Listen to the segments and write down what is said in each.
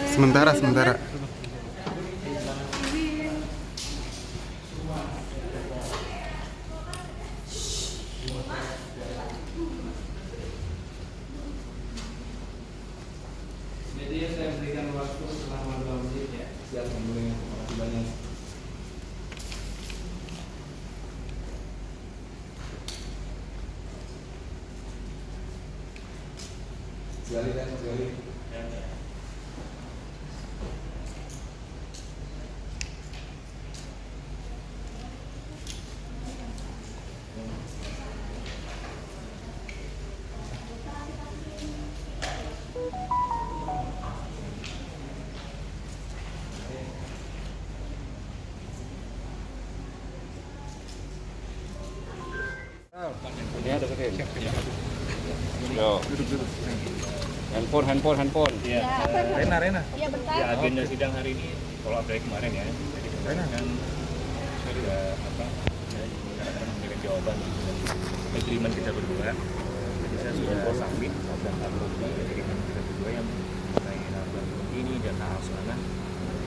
Sementara. Jadi saya berikan waktu selama 2 menit ya. Siap memberikan informasi banyak. Sekali kan, sekali. Ya, deketin. Yo. Handphone. Iya. Rena. Iya bentar. Ya, agenda sidang hari ini follow up dari kemarin ya. Jadi kemarin kan saya sudah memberikan jawaban agreement kita berdua. Jadi saya sudah submit dan upload agreement kita berdua yang mengenai hal ini dan hal sana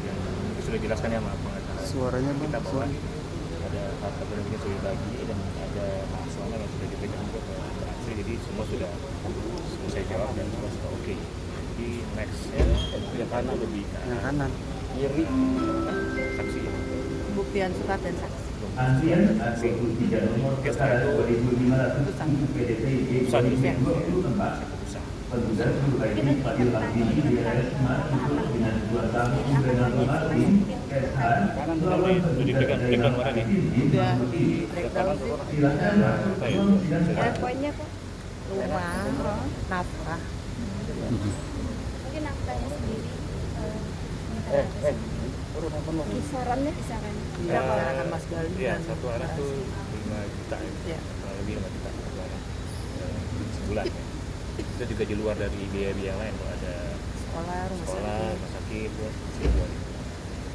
yang sudah jelaskan ya sama pengacara. Suaranya bang. Kita bahwa ada hal yang sudah dibagi dan ada masalah yang sudah diberikan juga ke Asri, jadi semua sudah saya jawab dan semua sudah oke. Jadi nextnya yang kanan lebih Yang kanan. kiri saksi. Buktian surat dan saksi. Antrian A23 nomor perkara 2500 PDT 2024 Penduga Suhaimi Fadil Abdini di RSMA untuk dengan 2 tahun dengan Martin SH melawan Diberikan mana nih? Udah di breakdown sih. silakan Poinnya kok rumah, nafkah. Mungkin naftahnya sendiri kisarannya Berapa anak Mas Gali? Iya, satu anak tuh 5 juta ya. Iya. Kurang lebih 5 juta satu anak sebulan ya. Itu juga di luar dari biaya-biaya yang lain, kalau ada Sekolah, rumah sekolah, sakit. rumah sakit, buat sebulan.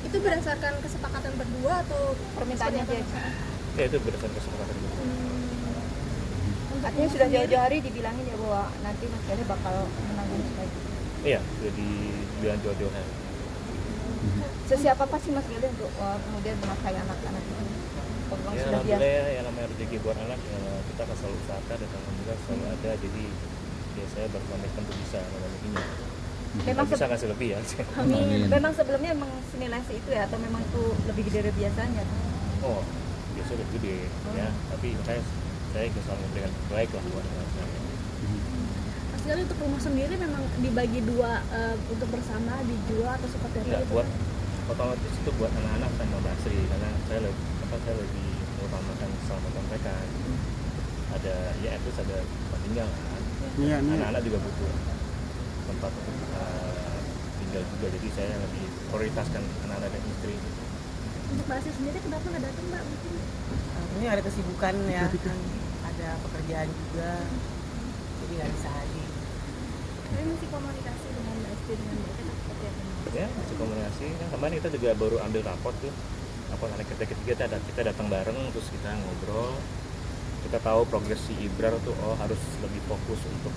itu berdasarkan kesepakatan berdua atau Permintaannya dia. Ya itu berdasarkan kesepakatan itu. Artinya sudah jauh-jauh hari dibilangin ya bahwa nanti Mas Gali bakal menanggung sebaik itu. Iya, sudah dibilang jauh-jauh hari. Sesiapa apa sih Mas Gali untuk kemudian menafkahi anak-anak itu? Peluang Ya sudah biasa. alhamdulillah ya, yang namanya rezeki buat anak kita akan selalu usahakan dan alhamdulillah selalu ada, jadi ya saya berkomitmen untuk bisa memenuhinya. Memang Bisa kasih lebih ya. Amin. Memang sebelumnya memang senilai itu ya atau memang itu lebih gede dari biasanya? Oh, biasa lebih gede ya, tapi makanya saya selalu memberikan terbaik lah buat anak saya. Mas Gali untuk rumah sendiri memang dibagi dua untuk bersama dijual atau seperti apa Enggak, gitu? buat otomatis itu buat anak-anak sama Mbak Sri, karena saya lebih mengutamakan keselamatan mereka. Ada ya itu ada tempat tinggal kan. Iya. Anak-anak juga butuh tempat untuk tinggal juga, jadi saya lebih prioritaskan anak-anak dan istri. Untuk Mbak Asri sendiri kenapa nggak datang Mbak? Mungkin Ini ada kesibukan ya, kan ada pekerjaan juga, jadi nggak bisa hadir. tapi mesti komunikasi dengan Mbak Asri dengan mereka seperti apa? Ya masih komunikasi kan, kemarin kita juga baru ambil raport tuh, raport anak kita datang bareng, terus kita ngobrol, kita tahu progres si Ibrar tuh harus lebih fokus untuk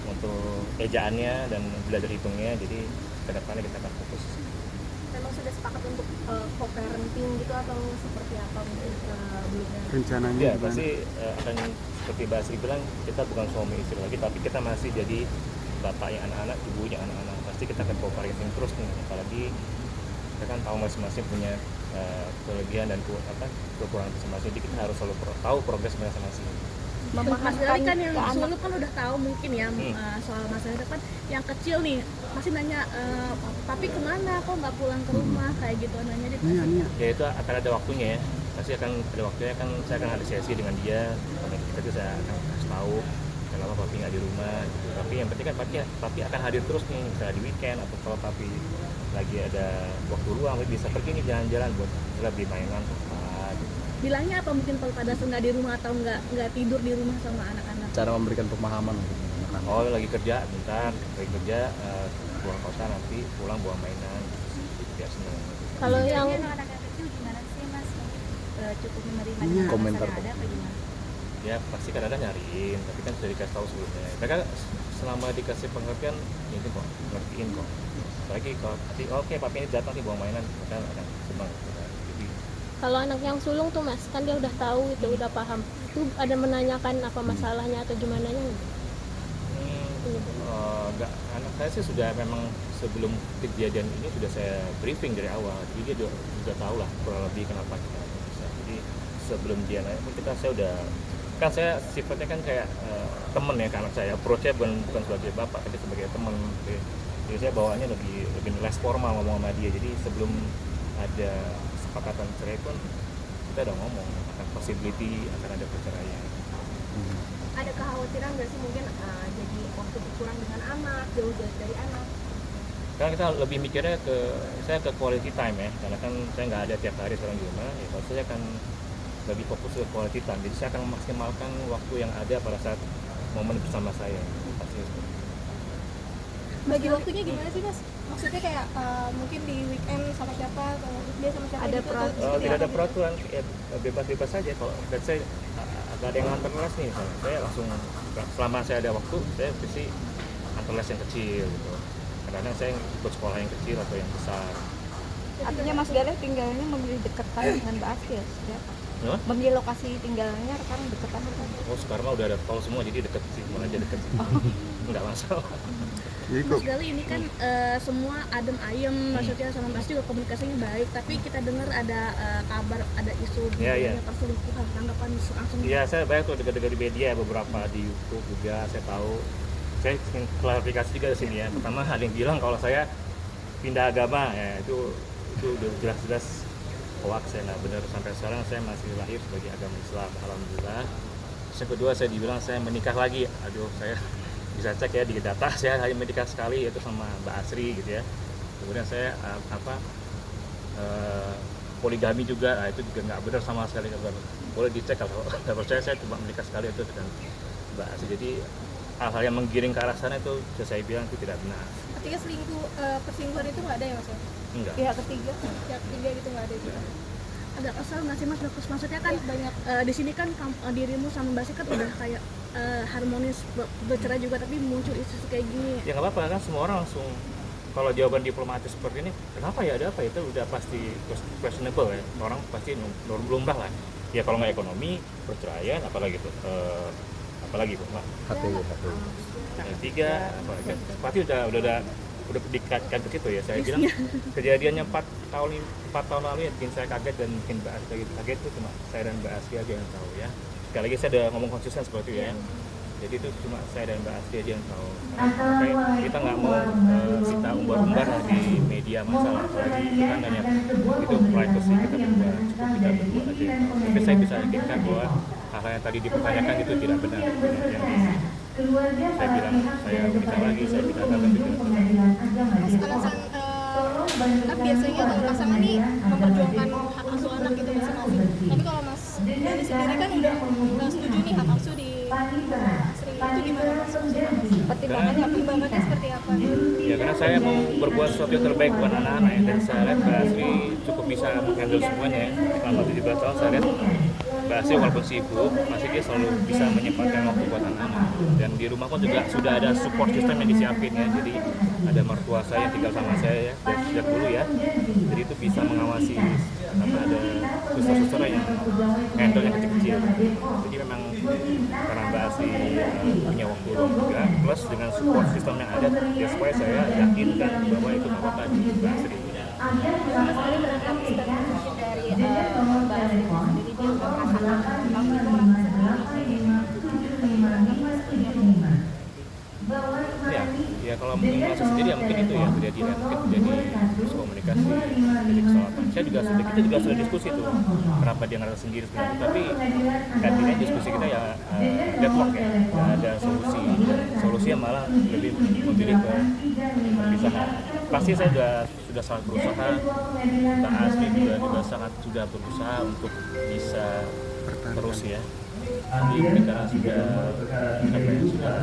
untuk ejaannya dan belajar hitungnya, jadi kedepannya kita akan fokus. Memang sudah sepakat untuk co-parenting gitu atau seperti apa mungkin sebelumnya? Rencananya Ya gimana? pasti akan seperti Mbak Asri bilang, kita bukan suami istri lagi, tapi kita masih jadi bapaknya anak-anak, ibunya anak-anak. Pasti kita akan co-parenting terus nih, apalagi kita kan tahu masing-masing punya kelebihan dan kekurangan masing-masing, jadi kita harus selalu tahu progres masing-masing. Mas Gali kan yang ke anak. sulung kan udah tahu mungkin ya soal masalah itu kan yang kecil nih masih nanya papi kemana kok nggak pulang ke rumah kayak gitu nanya dia Iya. Ya itu akan ada waktunya ya, pasti akan ada waktunya kan, saya akan ada sesi dengan dia, kita tuh saya akan kasih tahu kenapa papi nggak di rumah gitu. Tapi yang penting kan papi akan hadir terus nih, misalnya di weekend atau kalau papi lagi ada waktu luang bisa pergi nih jalan-jalan buat lebih mainan tempat. bilangnya apa mungkin kalau pada saat nggak di rumah atau nggak tidur di rumah sama anak-anak? Cara memberikan pemahaman untuk anak-anak. Oh lagi kerja bentar, lagi kerja pulang kota nanti pulang bawa mainan biar seneng. Kalau yang anak-anak kecil gimana sih Mas? cukup menerima dengan Komentar alasan yang ada apa gimana? Ya pasti kadang-kadang nyariin, tapi kan sudah dikasih tahu sebelumnya. Mereka selama dikasih pengertian ini kok, ngertiin kok. Apalagi kalau oke papi ini datang nih bawa mainan, mereka akan senang. Jadi Kalau anak yang sulung tuh mas, kan dia udah tahu itu, udah paham. Itu ada menanyakan apa masalahnya atau gimana nya? enggak, anak saya sih sudah memang sebelum kejadian ini sudah saya briefing dari awal, jadi dia sudah tahu lah kurang lebih kenapa kita bisa. Jadi sebelum dia naik pun saya udah, kan saya sifatnya kan kayak temen ya ke anak saya, approach-nya bukan sebagai bapak tapi sebagai temen. Jadi saya bawaannya lebih less formal ngomong sama dia. Jadi sebelum ada kesepakatan cerai pun kita udah ngomong akan possibility akan ada perceraian. Ada kekhawatiran nggak sih mungkin jadi waktu berkurang dengan anak, jauh-jauh dari anak? Karena kita lebih mikirnya saya ke quality time ya, karena kan saya nggak ada tiap hari sekarang di rumah, ya kalau saya akan lebih fokus ke quality time. Jadi saya akan memaksimalkan waktu yang ada pada saat momen bersama saya. Pasti seperti itu. Bagi waktunya gimana sih mas? Maksudnya kayak mungkin di weekend sama siapa atau weekday sama siapa Ada gitu, peraturan? atau seperti Tidak ada apa? peraturan, ya, bebas-bebas saja. Kalau saya agak ada yang nganter les nih, misalnya, saya langsung selama saya ada waktu, saya pasti antar les yang kecil gitu. Kadang-kadang saya ikut sekolah yang kecil atau yang besar. Artinya Mas Galih tinggalnya memilih dekatan dengan Mbak Asti ya? Hah? Memilih lokasi tinggalnya sekarang dekatan kan? Oh sekarang mah udah ada tol semua, jadi deket sih, mana aja deket sih. Nggak masalah. Mas Gali ini kan semua adem ayem, maksudnya sama Mas juga komunikasinya baik, tapi kita dengar ada kabar, ada isu Iya. perselingkuhan, tanggapan langsung. Iya, saya banyak tuh dengar di media beberapa di YouTube juga saya tahu. Saya ingin klarifikasi juga di sini ya. Pertama ada yang bilang kalau saya pindah agama, ya itu udah jelas-jelas hoax, saya nggak benar. Sampai sekarang saya masih lahir sebagai agama Islam, alhamdulillah. Terus yang kedua saya dibilang saya menikah lagi. Aduh, saya bisa cek ya di data, saya hanya menikah sekali yaitu sama Mbak Asri gitu ya. Kemudian saya poligami juga, itu juga nggak benar sama sekali. Boleh dicek kalau nggak percaya, saya cuma menikah sekali itu dengan Mbak Asri. Jadi hal-hal yang menggiring ke arah sana itu sudah saya bilang itu tidak benar. Artinya perselingkuhan itu nggak ada ya mas? Enggak. Pihak ketiga gitu nggak ada juga. Agak kesel nggak sih Mas Bagus? Maksudnya kan banyak di sini kan dirimu sama Mbak Asri kan udah kayak harmonis bercerai juga, tapi muncul isu kayak gini. Ya nggak apa-apa kan, semua orang langsung kalau jawaban diplomatis seperti ini, kenapa ya, ada apa, itu udah pasti questionable ya, orang pasti lumrah lah. Ya kalau nggak ekonomi, perceraian, apalagi tuh, apalagi Bu, Mak? HTI. Yang tiga, apalagi pasti udah dikaitkan ke situ ya. Saya bilang kejadiannya 4 tahun lalu ya bikin saya kaget dan bikin Mbak Asri kaget itu cuma saya dan Mbak Asri aja yang tahu ya. Sekali lagi saya udah ngomong konsisten seperti itu ya. Jadi itu cuma saya dan Mbak Asri aja yang tahu. Karena kita nggak mau kita umbar-umbar di media masalah, apalagi itu kan hanya itu privacy kita berdua, cukup kita berdua aja yang tahu. Tapi saya bisa yakinkan bahwa hal yang tadi dipertanyakan itu tidak benar. Yang saya bilang saya menikah lagi, saya pindah agama juga. Alasan kan biasanya kalau pasangan nih memperjuangkan hak asuh anak gitu masing-masing. Tapi kalau Mas Gali sendiri kan udah nggak setuju nih hak asuh di Asri, itu gimana Mas? Pertimbangannya seperti apa? Ya karena saya mau berbuat sesuatu yang terbaik buat anak-anak ya, dan saya lihat Mbak Asri cukup bisa handle semuanya ya. Selama 17 tahun saya lihat Mbak Asri walaupun sibuk, masih dia selalu bisa menyempatkan waktu buat anak-anak. Dan di rumah pun juga sudah ada support system yang disiapin ya, jadi ada mertua saya yang tinggal sama saya ya, dari sejak dulu ya. Jadi itu bisa mengawasi, karena ada suster-suster yang handle yang kecil-kecil. Jadi memang karena Mbak Asri punya waktu luang juga, plus dengan support system yang ada, ya supaya saya yakinkan bahwa itu nggak apa-apa di Mbak Asri. Mas Gali berangkat statement dari Mbak Asri sendiri, dia udah merasakan kamu itu merasa Ya kalau mungkin merasa sendiri ya mungkin itu ya terjadi miskomunikasi, jadi kesalahan. Kita juga sudah diskusi tuh kenapa dia ngerasa sendiri sebenarnya, tapi gantinya diskusi kita ya deadlock ya, nggak ada solusinya malah lebih memilih ke perpisahan. Pasti saya sudah sangat berusaha, Mbak Asri juga sudah berusaha untuk bisa terus ya. kita sudah sudah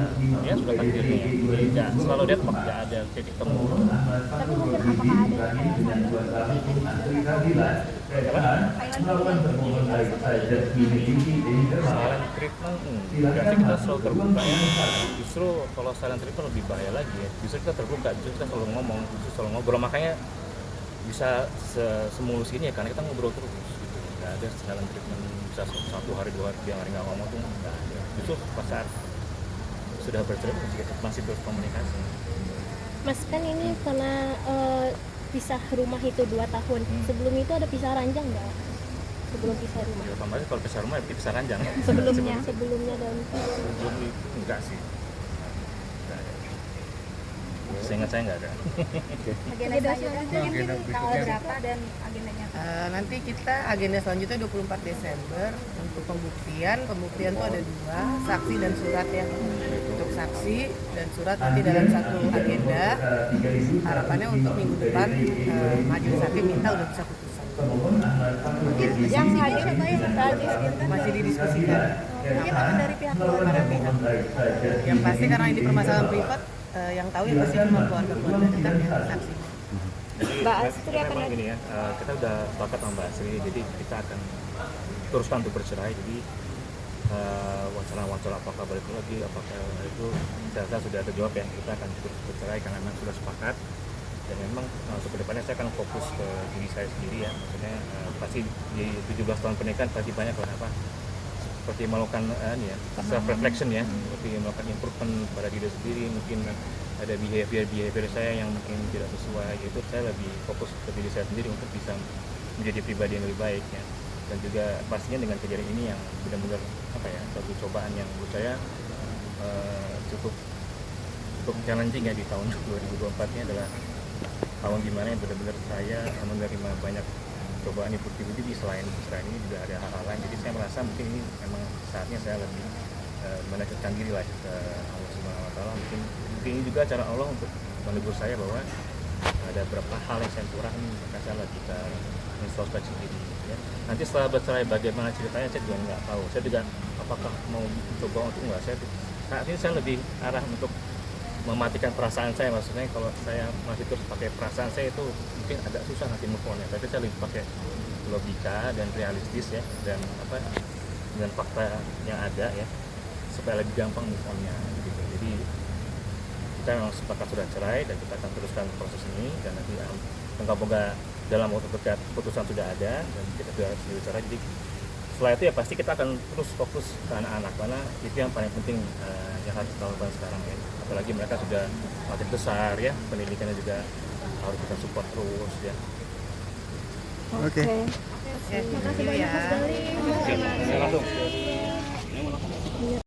takdirnya. Jadi nggak selalu deadlock, nggak ada titik temu. Tapi mungkin apakah ada Silent treatment, enggak sih, kita selalu terbuka ya. Justru kalau silent treatment lebih bahaya lagi ya. Justru kita terbuka, justru kita selalu ngomong, justru selalu ngobrol. Makanya bisa semulus ini ya, karena kita ngobrol terus gitu. Nggak ada silent treatment bisa 1 hari 2 hari 3 hari nggak ngomong tuh nggak ada. Justru pas saat sudah bercerai kita masih terus komunikasi. Mas kan ini karena pisah rumah itu 2 tahun. Sebelum itu ada pisah ranjang nggak? Sebelum pisah rumah. Ya, kemarin kalau pisah rumah ya pisah ranjang. Sebelumnya dan Sebelum enggak sih. Enggak ada. Seingat saya enggak ada. Agenda selanjutnya mungkin tanggal berapa dan agendanya apa? Nanti kita agenda selanjutnya 24 Desember untuk pembuktian. Pembuktian itu ada 2, saksi dan surat ya. Untuk saksi dan surat nanti dalam satu agenda. Harapannya untuk minggu depan majelis hakim minta udah bisa putusan. Yang hadir apa yang Masih didiskusikan. mungkin akan dari pihak keluarga. Yang pasti karena ini permasalahan privat, yang tahu ya pasti cuma keluarga dekat ya saksi. Mbak Astri akan memang gini ya, kita udah sepakat sama Mbak Astri, jadi kita akan teruskan untuk bercerai. Jadi wacana apakah balik lagi, apakah itu saya rasa sudah ada jawab ya. Kita akan terus bercerai karena memang sudah sepakat. Dan memang untuk kedepannya saya akan fokus ke diri saya sendiri ya. Maksudnya pasti di 17 tahun pernikahan pasti banyak lah apa seperti melakukan self reflection ya, seperti melakukan improvement pada diri sendiri. Mungkin ada behavior saya yang mungkin tidak sesuai, itu saya lebih fokus ke diri saya sendiri untuk bisa menjadi pribadi yang lebih baik ya. Dan juga pastinya dengan kejadian ini yang benar-benar satu cobaan yang menurut saya cukup challenging ya di tahun 2024 ini adalah tahun dimana yang benar-benar saya menerima banyak cobaan di selain ini juga ada hal-hal lain. Jadi saya merasa mungkin ini memang saatnya saya lebih mendekatkan diri lah ke Allah Subhanahu Wa Taala. Mungkin ini juga cara Allah untuk menegur saya bahwa ada beberapa hal yang saya kurang, maka saya lagi kita introspeksi diri ya. Nanti setelah bercerai bagaimana ceritanya saya juga nggak tahu. Saya juga apakah mau coba untuk enggak, saat ini saya lebih arah untuk mematikan perasaan saya. Maksudnya kalau saya masih terus pakai perasaan saya itu mungkin agak susah nanti move on ya. Tapi saya lebih pakai logika dan realistis ya, dan dengan fakta yang ada ya, supaya lebih gampang move on-nya gitu. Jadi kita memang sepakat sudah cerai dan kita akan teruskan proses ini, dan nanti moga-moga dalam waktu dekat putusan sudah ada dan kita sudah bicara. Jadi setelah itu ya pasti kita akan terus fokus ke anak-anak, karena itu yang paling penting yang harus kita lakukan sekarang ya. Apalagi mereka sudah makin besar ya, pendidikannya juga harus kita support terus ya. Oke. Terima kasih banyak Mas Gali. Langsung.